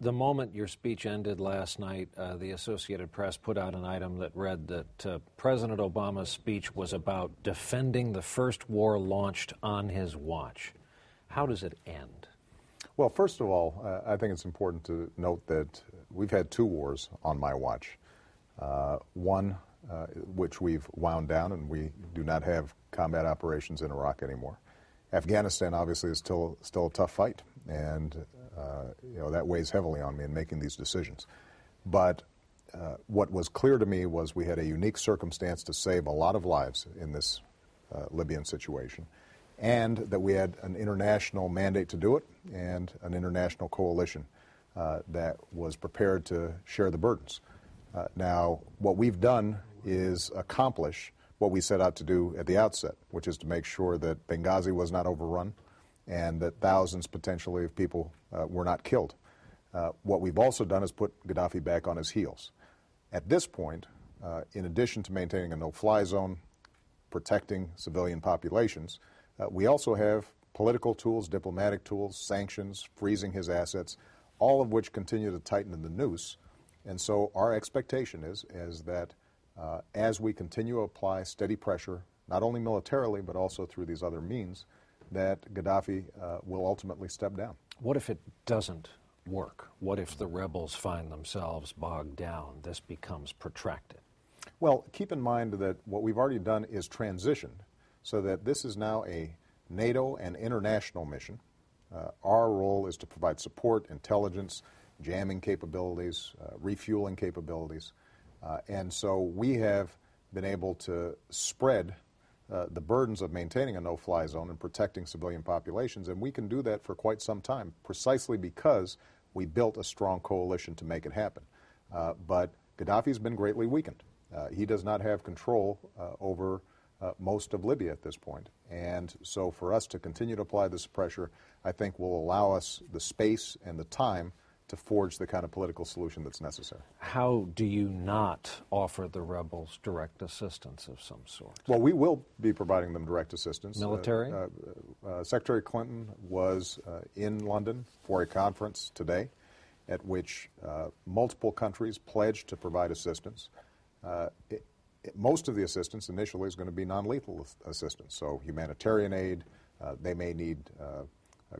The moment your speech ended last night, the Associated Press put out an item that read that President Obama's speech was about defending the first war launched on his watch. How does it end? Well, first of all, I think it's important to note that we've had two wars on my watch. One, which we've wound down, and we do not have combat operations in Iraq anymore. Afghanistan, obviously, is still a tough fight, and that weighs heavily on me in making these decisions. But what was clear to me was we had a unique circumstance to save a lot of lives in this Libyan situation, and that we had an international mandate to do it and an international coalition that was prepared to share the burdens. Now, what we've done is accomplish what we set out to do at the outset, which is to make sure that Benghazi was not overrun and that thousands potentially of people were not killed. What we've also done is put Gaddafi back on his heels. At this point, in addition to maintaining a no-fly zone, protecting civilian populations, we also have political tools, diplomatic tools, sanctions, freezing his assets, all of which continue to tighten the noose. And so our expectation is that as we continue to apply steady pressure, not only militarily but also through these other means, that Gaddafi will ultimately step down. What if it doesn't work? What if the rebels find themselves bogged down? This becomes protracted. Well, keep in mind that what we've already done is transitioned so that this is now a NATO and international mission. Our role is to provide support, intelligence, jamming capabilities, refueling capabilities. And so we have been able to spread the burdens of maintaining a no-fly zone and protecting civilian populations, and we can do that for quite some time, precisely because we built a strong coalition to make it happen. But Gaddafi's been greatly weakened. He does not have control over most of Libya at this point. And so for us to continue to apply this pressure, I think will allow us the space and the time to forge the kind of political solution that's necessary. How do you not offer the rebels direct assistance of some sort? Well, we will be providing them direct assistance. Military? Secretary Clinton was in London for a conference today at which multiple countries pledged to provide assistance. Most of the assistance initially is going to be non-lethal assistance, so humanitarian aid. They may need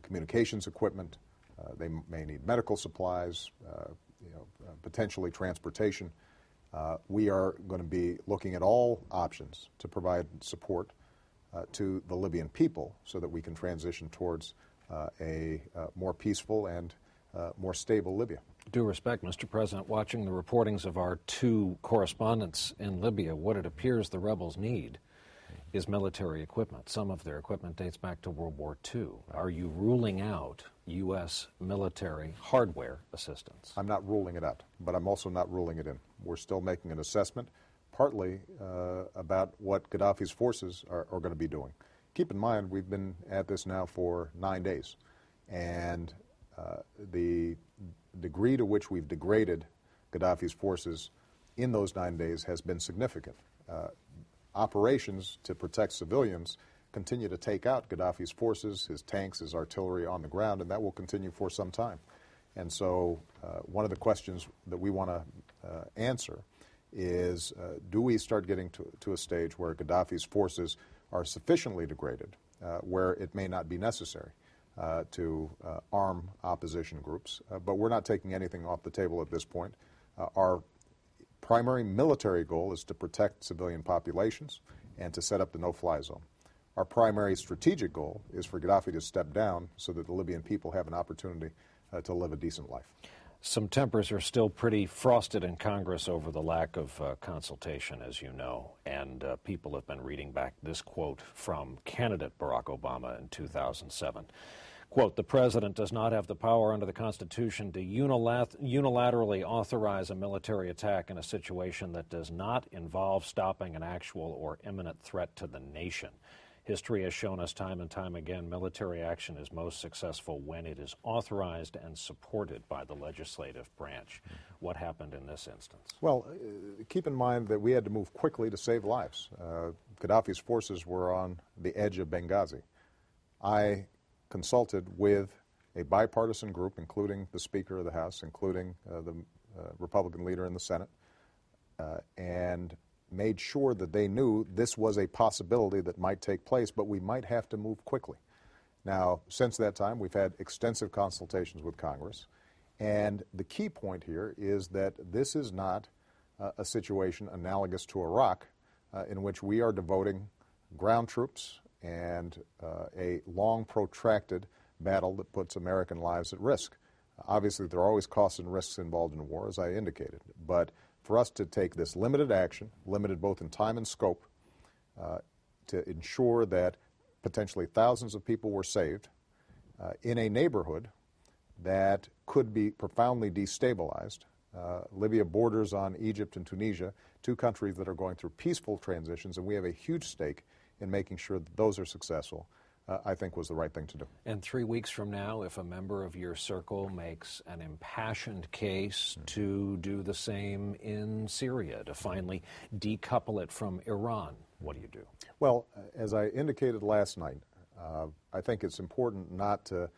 communications equipment. They may need medical supplies, potentially transportation. We are going to be looking at all options to provide support to the Libyan people so that we can transition towards a more peaceful and more stable Libya. Due respect, Mr. President, watching the reportings of our two correspondents in Libya, what it appears the rebels need is military equipment. Some of their equipment dates back to World War II. Are you ruling out U.S. military hardware assistance? I'm not ruling it out, but I'm also not ruling it in. We're still making an assessment, partly about what Gaddafi's forces are going to be doing. Keep in mind, we've been at this now for 9 days, and the degree to which we've degraded Gaddafi's forces in those 9 days has been significant. Operations to protect civilians continue to take out Gaddafi's forces, his tanks, his artillery on the ground, and that will continue for some time. And so one of the questions that we want to answer is, do we start getting to a stage where Gaddafi's forces are sufficiently degraded where it may not be necessary to arm opposition groups? But we're not taking anything off the table at this point. Our primary military goal is to protect civilian populations and to set up the no-fly zone. Our primary strategic goal is for Gaddafi to step down so that the Libyan people have an opportunity to live a decent life. Some tempers are still pretty frosted in Congress over the lack of consultation, as you know, and people have been reading back this quote from candidate Barack Obama in 2007. Quote, "The president does not have the power under the Constitution to unilaterally authorize a military attack in a situation that does not involve stopping an actual or imminent threat to the nation. History has shown us time and time again military action is most successful when it is authorized and supported by the legislative branch." What happened in this instance? Well, keep in mind that we had to move quickly to save lives. Gaddafi's forces were on the edge of Benghazi. I consulted with a bipartisan group, including the Speaker of the House, including the Republican leader in the Senate, and made sure that they knew this was a possibility that might take place, but we might have to move quickly. Now, since that time, we've had extensive consultations with Congress, and the key point here is that this is not a situation analogous to Iraq, in which we are devoting ground troops and a long, protracted battle that puts American lives at risk. Obviously, there are always costs and risks involved in war, as I indicated, but for us to take this limited action, limited both in time and scope, to ensure that potentially thousands of people were saved in a neighborhood that could be profoundly destabilized. Libya borders on Egypt and Tunisia, two countries that are going through peaceful transitions, and we have a huge stake in making sure that those are successful, I think was the right thing to do. And 3 weeks from now, if a member of your circle makes an impassioned case to do the same in Syria, to finally decouple it from Iran, what do you do? Well, as I indicated last night, I think it's important not to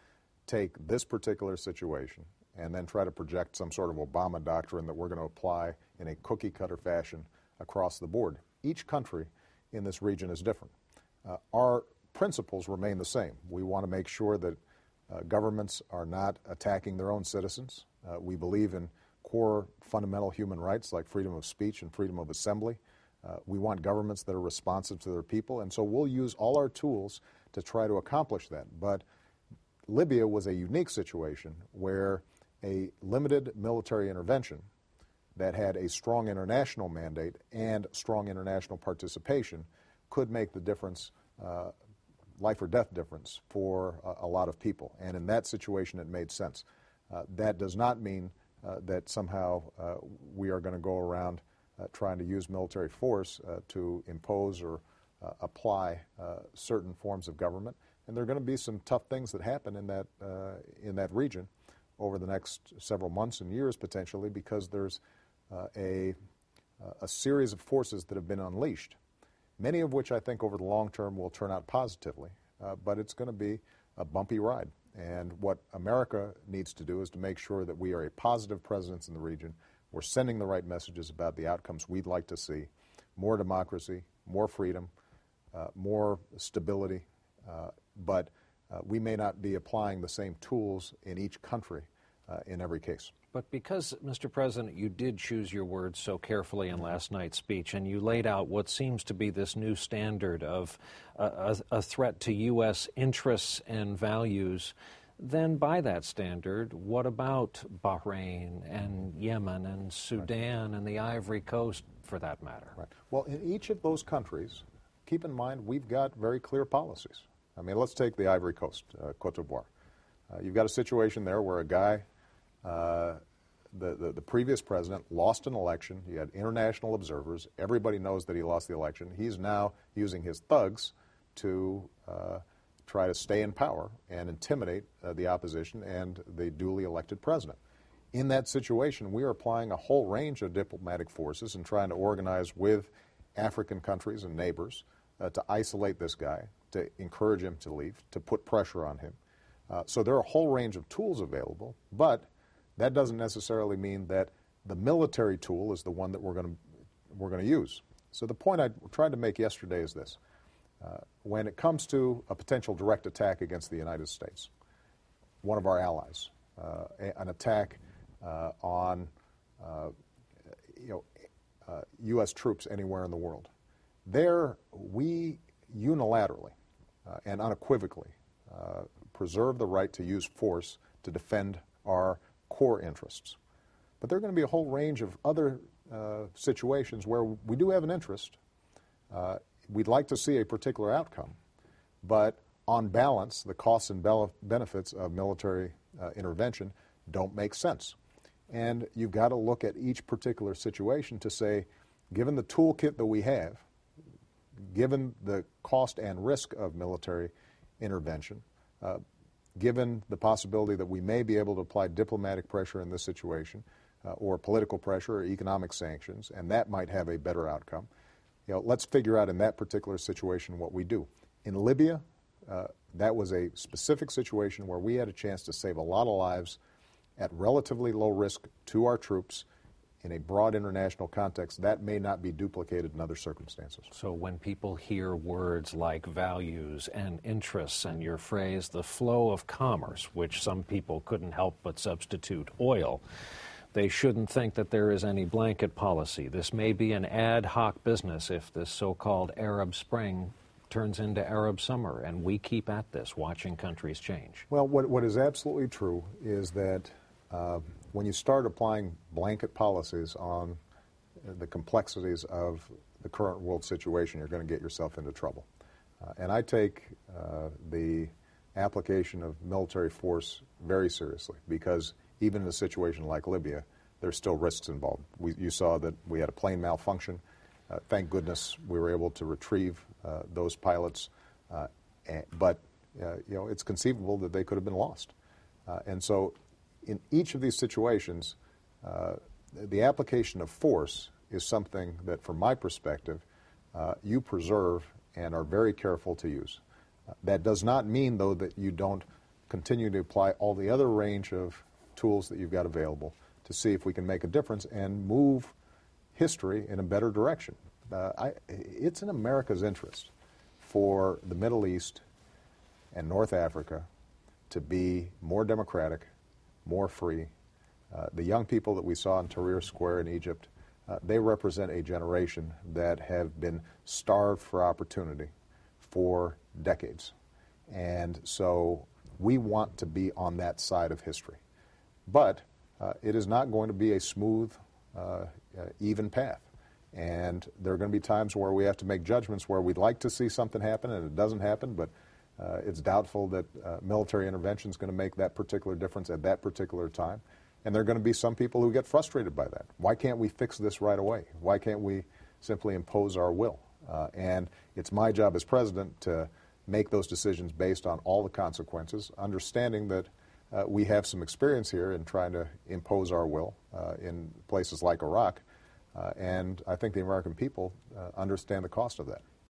take this particular situation and then try to project some sort of Obama doctrine that we're going to apply in a cookie-cutter fashion across the board. Each country in this region is different. Our principles remain the same. We want to make sure that governments are not attacking their own citizens. We believe in core fundamental human rights like freedom of speech and freedom of assembly. We want governments that are responsive to their people, and so we'll use all our tools to try to accomplish that. But Libya was a unique situation where a limited military intervention that had a strong international mandate and strong international participation could make the difference, life or death difference, for a lot of people. And in that situation, it made sense. That does not mean that somehow we are going to go around trying to use military force to impose or apply certain forms of government. And there are going to be some tough things that happen in that region over the next several months and years potentially, because there's a series of forces that have been unleashed, many of which I think over the long term will turn out positively, but it's going to be a bumpy ride. And what America needs to do is to make sure that we are a positive presence in the region. We're sending the right messages about the outcomes we'd like to see: more democracy, more freedom, more stability, but we may not be applying the same tools in each country in every case. But because, Mr. President, you did choose your words so carefully in last night's speech, and you laid out what seems to be this new standard of a threat to U.S. interests and values, then by that standard, what about Bahrain and Yemen and Sudan and the Ivory Coast, for that matter? Right. Well, in each of those countries, keep in mind we've got very clear policies. I mean, let's take the Ivory Coast, Cote d'Ivoire. You've got a situation there where a guy, the previous president, lost an election. He had international observers. Everybody knows that he lost the election. He's now using his thugs to try to stay in power and intimidate the opposition and the duly elected president. In that situation, we are applying a whole range of diplomatic forces and trying to organize with African countries and neighbors to isolate this guy, to encourage him to leave, to put pressure on him. So there are a whole range of tools available, but that doesn't necessarily mean that the military tool is the one that we're going to use. So the point I tried to make yesterday is this: when it comes to a potential direct attack against the United States, one of our allies, an attack on U.S. troops anywhere in the world, there we unilaterally and unequivocally preserve the right to use force to defend our core interests. But there are going to be a whole range of other situations where we do have an interest. We'd like to see a particular outcome, but on balance, the costs and benefits of military intervention don't make sense. And you've got to look at each particular situation to say, given the toolkit that we have, given the cost and risk of military intervention, given the possibility that we may be able to apply diplomatic pressure in this situation, or political pressure or economic sanctions, and that might have a better outcome, let's figure out in that particular situation what we do. In Libya, That was a specific situation where we had a chance to save a lot of lives at relatively low risk to our troops in a broad international context. That may not be duplicated in other circumstances. So when people hear words like values and interests and your phrase, the flow of commerce, which some people couldn't help but substitute oil, they shouldn't think that there is any blanket policy. This may be an ad hoc business if this so-called Arab Spring turns into Arab Summer, and we keep at this, watching countries change. Well, what is absolutely true is that when you start applying blanket policies on the complexities of the current world situation, you're going to get yourself into trouble. And I take the application of military force very seriously, because even in a situation like Libya, there's still risks involved. You saw that we had a plane malfunction. Thank goodness we were able to retrieve those pilots, but it's conceivable that they could have been lost. And so in each of these situations, the application of force is something that, from my perspective, you preserve and are very careful to use. That does not mean, though, that you don't continue to apply all the other range of tools that you've got available to see if we can make a difference and move history in a better direction. It's in America's interest for the Middle East and North Africa to be more democratic, more free. The young people that we saw in Tahrir Square in Egypt, they represent a generation that have been starved for opportunity for decades. And so we want to be on that side of history. But it is not going to be a smooth, even path. And there are going to be times where we have to make judgments where we'd like to see something happen and it doesn't happen, but it's doubtful that military intervention is going to make that particular difference at that particular time. And there are going to be some people who get frustrated by that. Why can't we fix this right away? Why can't we simply impose our will? And it's my job as president to make those decisions based on all the consequences, understanding that we have some experience here in trying to impose our will in places like Iraq. And I think the American people understand the cost of that.